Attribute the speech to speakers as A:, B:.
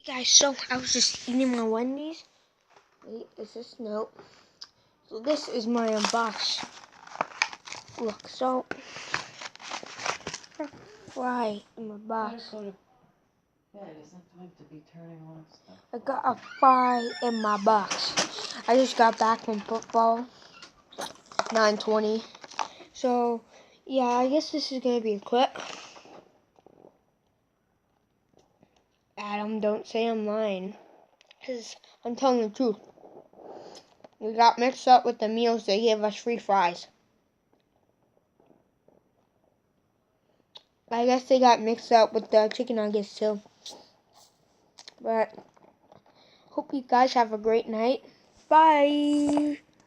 A: Hey guys, so I was just eating my Wendy's. Wait, is this? No. So this is my unbox. Look, so fry in my box.
B: Go to bed. Isn't time to be turning on stuff?
A: I got a fry in my box. I just got back from football. 9:20. So yeah, I guess this is gonna be a clip. Adam, don't say I'm lying, 'cause I'm telling the truth. We got mixed up with the meals. They gave us free fries. I guess they got mixed up with the chicken nuggets too. But hope you guys have a great night. Bye.